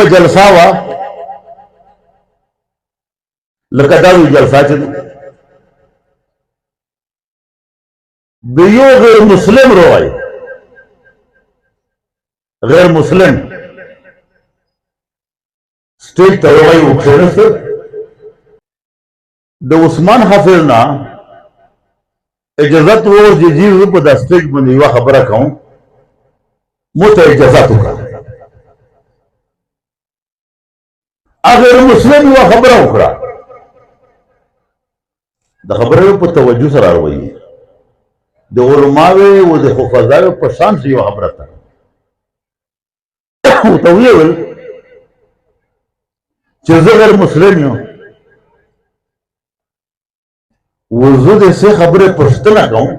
جلسه وا لکه دا جلسه چې د یو غیر مسلم روای غیر مسلم سټیټ ته روای وکړنس د عثمان حافظ نه اجازت وو چې جیو په د سټیټ باندې یو خبره کوم مو ته اجازه وکړه اگر مسلم یو خبره وکړه د خبرو په توجه سره راوړي د علماوی او د حفاظاوی په شان یو خبره ده او ته ویل چې زه غیر مسلم یم وزه د څه خبره پښتنه کوم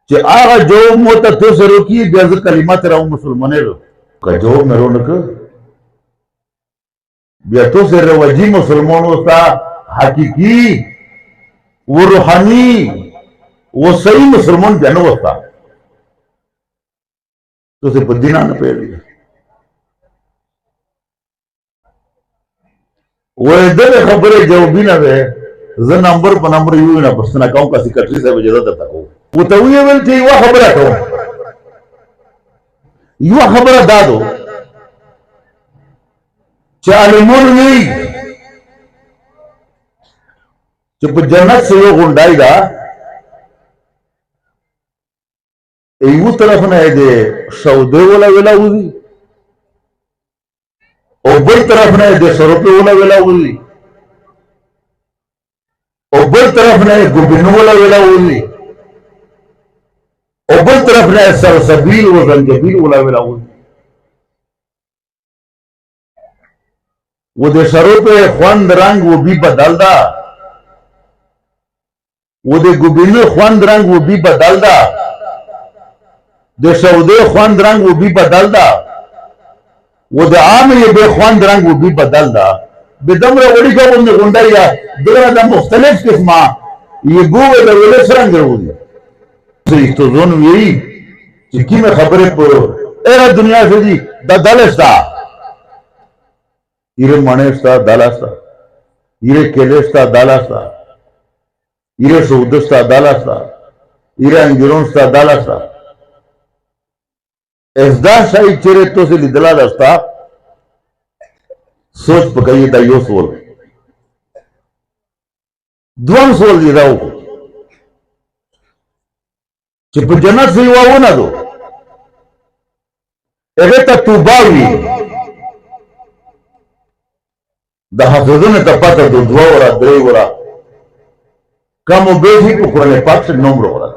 چې هغه جو موته تو سره کی د کلمات راو مسلمانانو که جو مېرو نه بیا تو سره وجی مسلمانوں کا حقیقی وہ روحانی وہ صحیح مسلمان جنو ہوتا تو اسے بدینہ نہ پہ لیا وہ ادھر خبریں جوابی نہ دے زن نمبر پر نمبر یوں نہ پسنا کہوں کا سیکرٹری صاحب اجازت دیتا کو وہ تویہ بلتی یہ خبرہ کہوں یہ خبرہ دادو چې علمون وی چې په جنت سے یو غونډای دا ایو طرف نه دی سعودي ولا وځي او بل طرف نه دی سروپي ولا وځي او بل طرف نه ګوبینو ولا وځي او بل طرف نه سرسبیل او زنجبیل ولا وځي وہ دے سروں پہ خواند رنگ وہ بھی بدل دا وہ دے گبینو خواند رنگ وہ بھی بدل دا دے سعودے خواند رنگ وہ بھی بدل دا وہ دے عام یہ بے خواند رنگ وہ بھی بدل دا بے دمرہ وڑی کا انہیں گنڈائی دا دیکھنا دا مختلف قسمہ یہ گوے دا ویلس رنگ رو دی اس تو زون یہی چکی میں خبریں پڑھو ایرہ دنیا سے جی دا دلستا ایرے مانیستا دالاستا ایرے کیلیستا دالاستا ایرے سعودستا دالاستا ایرے انجرونستا دالاستا ازدا شای چیرے تو سے لیدلا دستا سوچ پکائیے دا یو سوال دوام سوال دی راو کو چپ جنت سے یو آونا دو اگتا توباوی دا حافظونه ته پته دو دوه ورا درې ورا کم بیشی په قرآن پاک سے نمبر ورا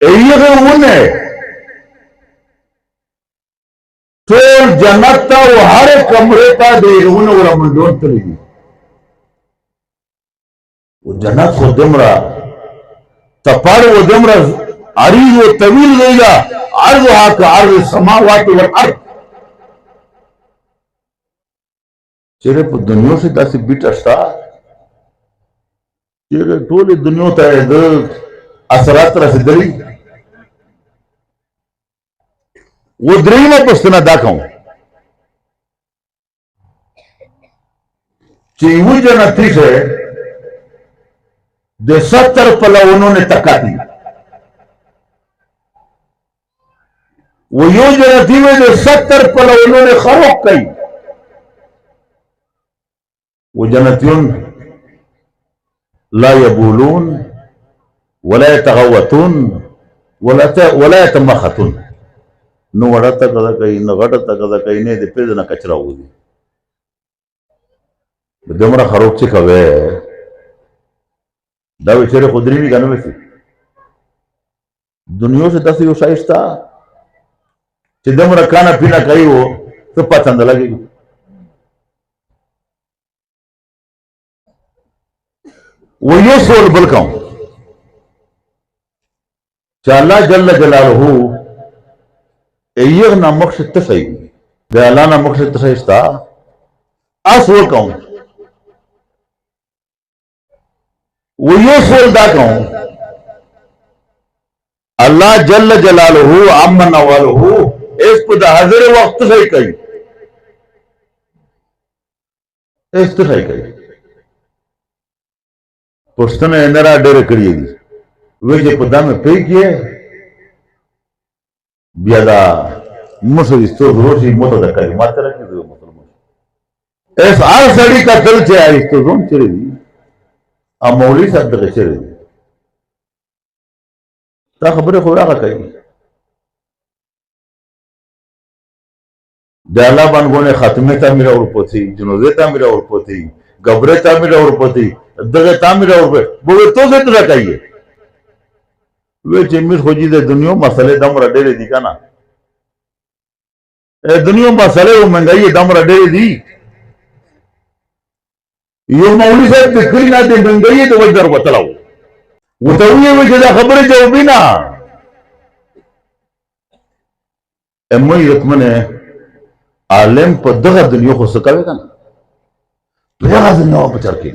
ایغه ونه ټول جنت ته او هر کمرې ته دیونه ورا منډون تللی او جنت خو دمرا تپاړ و دمرا عریض و طویل دیگا عرضها كعرض السماوات والارض چیرے پا دنیا سے تاسی بیٹ اشتا چیرے تولی دنیا تا در اثرات را سے دلی وہ دریمہ پستنا دا کھاؤں چیوی جنتی سے دے 70 پلا انہوں نے تکا دی وہ یو جنتی میں دے 70 پلا انہوں نے خروق کئی وجنتيون لا يبولون ولا يتغوتون ولا يتمختون نو ورتا کدا کای نو غټتا کدا کای نه دې پیژ نه کچرا ودی دمره خروق چې کوي دا وچره خودري وی غنو وسی دنیا سے تاسو یو شایستا چې دمره کانا پینا کوي وو ته پاتند لګي وہ یہ سوال بلکا ہوں کہ اللہ جل جلالہ ایغ نا مقصد تسعی دے اللہ نا مقصد تسعی ستا سوال کا ہوں وہ یہ سوال دا کا ہوں اللہ جل جلالہ عمن والہ اس په د حاضر وخت څه کوي اس څه کوي پښتنه نه را ډېر کړی دي وې چې په دمه پې کې بیا دا مشر استو روشي موته د کلمات راکې د مسلمان اس هر سړی قتل چې ایستو زون چره دي ا مولوی صاحب دغه چره دي دا خبره خو راغله کوي د الله باندې خاتمه تعمیر اور پوتي جنوزه تعمیر اور پوتي گبره تعمیر اور پوتي دغه تعمیر اور بو تو څه تر کوي وې چې میر خو دې د دنیا مسله دم را ډېرې دي کنه دنیا مسله او منګي دم را ډېرې دي یو مولوی صاحب د کلی نه د منګي د وجر وتلو وته وی چې دا خبره جوابی نه امه یتمنه عالم په دغه دنیا خو څه کوي کنه دغه دنیا په چر کې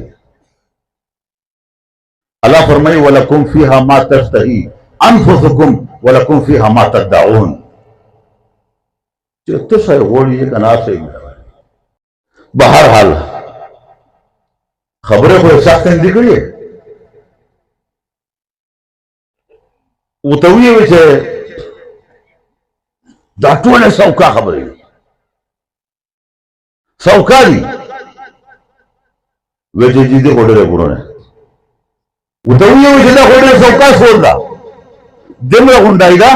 الله فرمایي ولکم فیها ما تشتهی انفسکم ولکم فیها ما تدعون چې ته څه غوړي کنه څه بهر حال خبره خو سخت نه کړی وته وی چې دا ټول سوکا خبره سوکا دي وجه دي دې وړه ورونه وته وی چې دا وړه سوکا سوړه دمره غونډای دا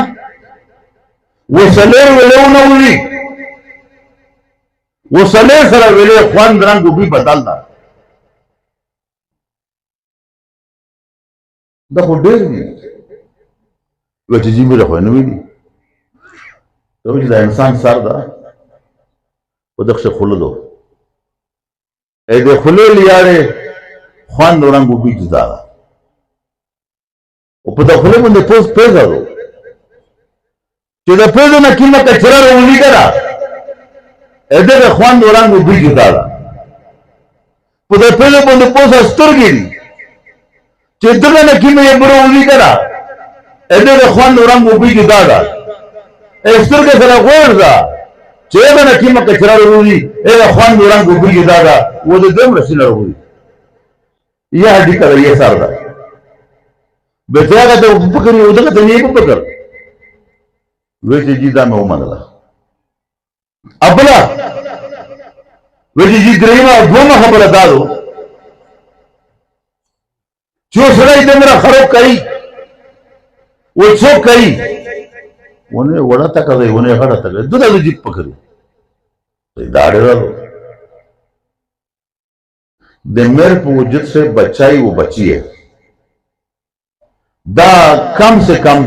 وسلې ولونه ولي وسلې سره ویلې خوان رنگ به بدل دا دا خو ډېر دي وجه دي مې خو نه ویلي ته چې دا انسان سر دا ودخشه خللو اې دې خلل یاره خوان رنگ به جدا او په داخله باندې پوس پیژاو چې دا پیژو نه کیمه کچرا ولي کرا اې دې خوان رنگ به جدا په دې پیژو باندې پوس استرګي چې دغه نه کیمه یې برو ولي کرا اې دې خوان رنگ به جدا دا استرګه سره ورځه چې دا نه کیمه کچرا ولي اې خوان رنگ به جدا دا و دې دم رسول ورو یا دې کړه یې سره دا بچاګه ته فکر یو دغه ته نه فکر وې چې جیدا مې ومنله ابلا وې چې جی درېما دوه خبره دادو چې سره دې مرا خراب کړي و څو کړي ونه وړه تا کوي ونه هړه تا کوي دغه دې پکړي دا ډېر د مر په وجود سے بچائی وہ بچی ہے دا کم سے کم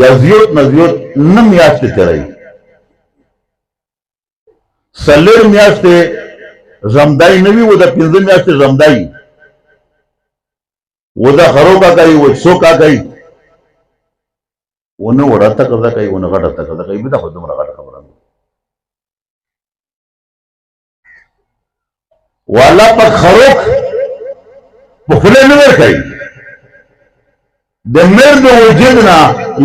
یا زیوت نہ زیوت نم میاشتے تیرائی سلر میاشتے رمدائی نوی وہ دا پنزل میاشتے رمدائی وہ دا خرو کا کئی وہ سو کا کئی انہیں وڑاتا کرتا کئی انہیں غٹاتا کرتا کئی بھی دا خود مرا غٹا خبران والا پر خروق بخلے نور کئی د مرد وجدنا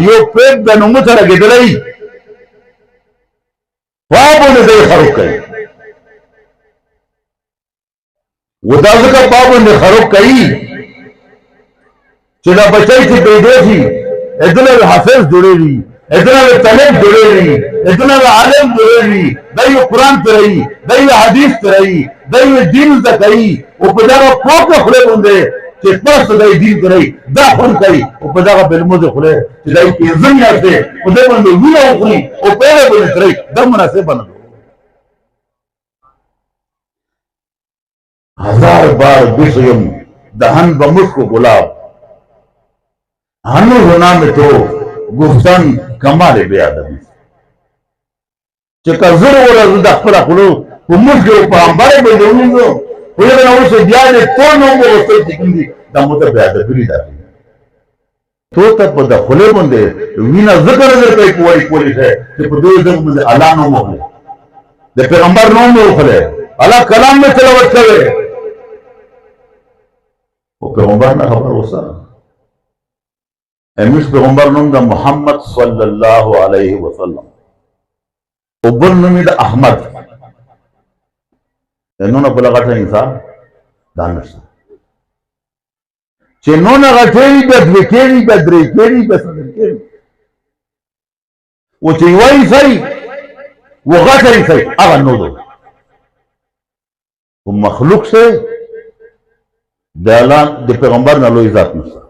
یو پیپ د نومو سره ګډلای بابونه د خروق کئی ودا ځکه بابونه خروق کئی چې دا بچای چې پیدا شي ادله حافظ جوړېږي ادله طالب جوړېږي ادله عالم جوړېږي دایو قرآن پرې دایو حدیث پرې دایو دین زکای او په دا پوکه خله باندې چې تاسو دای دین کوي دا خون کوي او په دا بلموز خله چې دای پیزن یاته او دا باندې وینا وکړي او په دې باندې کوي دا مناسب نه هزار بار بسیم دهن بمشک گلاب هنوز نام تو گفتن کمال بیادبی چې کزر ولا د خپل خلو په موږ په امبارې باندې ونیو ولې نو څه بیا دې ټول نو وستې کیږي دا مو ته بیادبی ده تو ته په دخله باندې وینا ذکر کوي کوی کولی شه چې په دوی ځم باندې الله نو مو د پیغمبر نو مو خله الله کلام میں تلاوت کوي او پیغمبر نه خبر وسه एमिस पैगंबर नोम द मोहम्मद सल्लल्लाहु अलैहि वसल्लम उबल नोमी द अहमद एनोना बला गठा इंसान दानस चेनोना गठेरी बदवे केरी बदरे केरी बसदर केरी वो चिवाई सही वो गठरी सही अगर नो दो वो मखलूक से दयालान दे पैगंबर नालो इजात नसा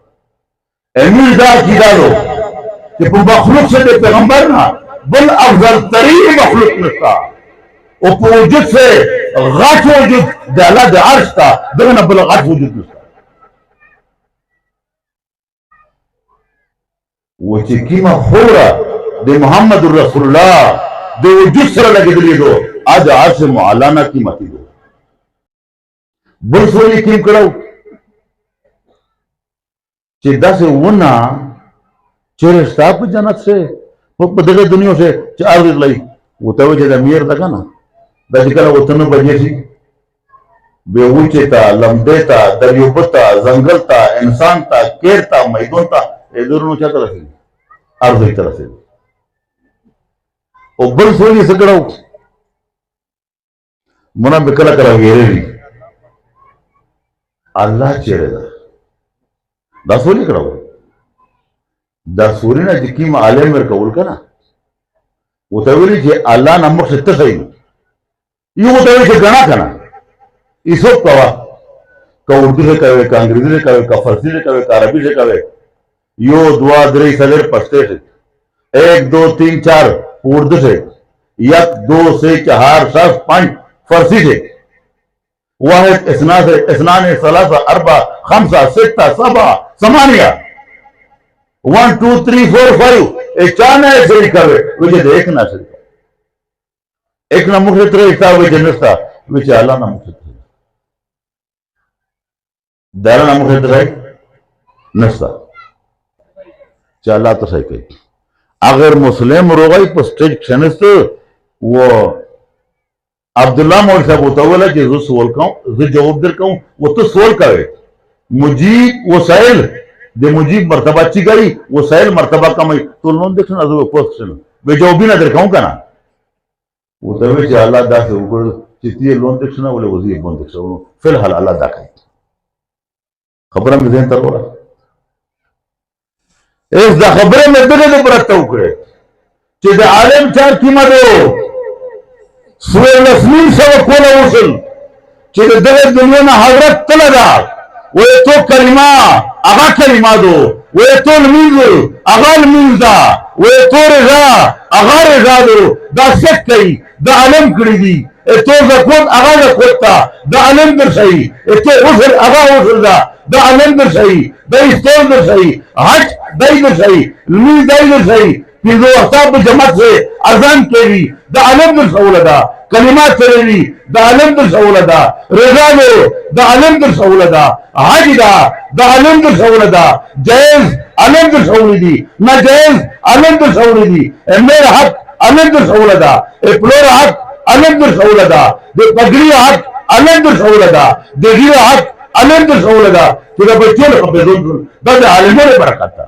एमी इजात की डालो कि वो मखलूक से दे पैगंबर ना बल अफजल तरीन मखलूक नसा वो वजूद से गठ वजूद दयाला दे अर्श था दगना बल गठ वजूद नसा वो चिकीमा खोरा दे मोहम्मद रसूलुल्लाह दे वजूद सर लगे दिली दो आज अर्श मुआलाना की मती दो बुल सोली कीम करो चिदा से वना चेरे स्टाप जन्नत से वो बदले दुनिया से चार दिन लाई वो तवे जे अमीर लगा ना दजकला वो तनु बजे सी बेऊचे था लंबे था दरियोबता जंगल था इंसान था केर था मैदान था ये दोनों क्या तरह से अर्ज एक तरह से वो बुल सोली से करो मना बिकला करा गेरेरी अल्लाह चेरेदा दासोली करो दासोली ना जिकी में आले मेरे कबूल का ना वो तवेली जे अल्लाह नमक से तसई ये वो तवेली से गणा करना इसो कवा का उर्दू से कवे का अंग्रेजी से कवे का फारसी से कवे का अरबी से कवे यो दुआ दरे सदर पस्ते से 1 2 3 4 उर्दू से 1 2 से 4 7 5 फारसी से वाहिद इसनान सलासा अरबा खमसा सित्ता सबा समानिया 1 2 3 4 5 एक चार ना ऐसे करे विजय देख ना सके एक ना मुख्य तरह इस्ता विजय नस्ता विजय अल्लाह ना मुख्य तरह दारा ना मुख्य तरह नस्ता चाला तो सही कही अगर मुस्लिम रोगाई पर स्टेज क्षणस्त वो अब्दुल्ला मौल साहब होता बोला कि जो सोल कहूं जो जवाब दर कहूं वो तो सोल करे मुजीब वो साइल दे मुजीब मर्तबा ची गई वो साइल मर्तबा कम तो लोन देखना जो क्वेश्चन वे जो भी ना दर कहूं का ना वो तवे जे अल्लाह दा से ऊपर चितिए लोन देखना बोले वजी बोन देखना फिलहाल अल्लाह दा का खबर में देन तर बोला इस दा खबर में दे दे बरत उकड़े कि द आलम चार कीमतो सूरह नस्मीन से वो कोला उसल कि दगे दुनिया में हजरत तलगा वो तो कलिमा आगा कलिमा दो वो तो नमीज आगा नमीज दा वो तो रजा आगा रजा दो दा शक कई दा आलम कड़ी दी ए तो जकोत आगा जकोत ता दा आलम दर सही ए तो उसल आगा उसल दा आलम दर सही दा इस्तेल दर सही हज दाई दर सही नमीज दाई दर सही कि जो असाब जमात से अजान केवी दा आलम दर सऊलदा कलिमात चलेवी दा आलम दर सऊलदा रजा दो दा आलम दर सऊलदा हज दा आलम दर सऊलदा जायज आलम दर सऊलदी ना जायज आलम दर सऊलदी ए मेरा हक आलम दर सऊलदा ए प्लोर हक आलम दर सऊलदा दे पगड़ी हक आलम दर सऊलदा दे गिरा हक आलम दर सऊलदा तेरा बच्चे को बेदोन दा आलम ने बरकत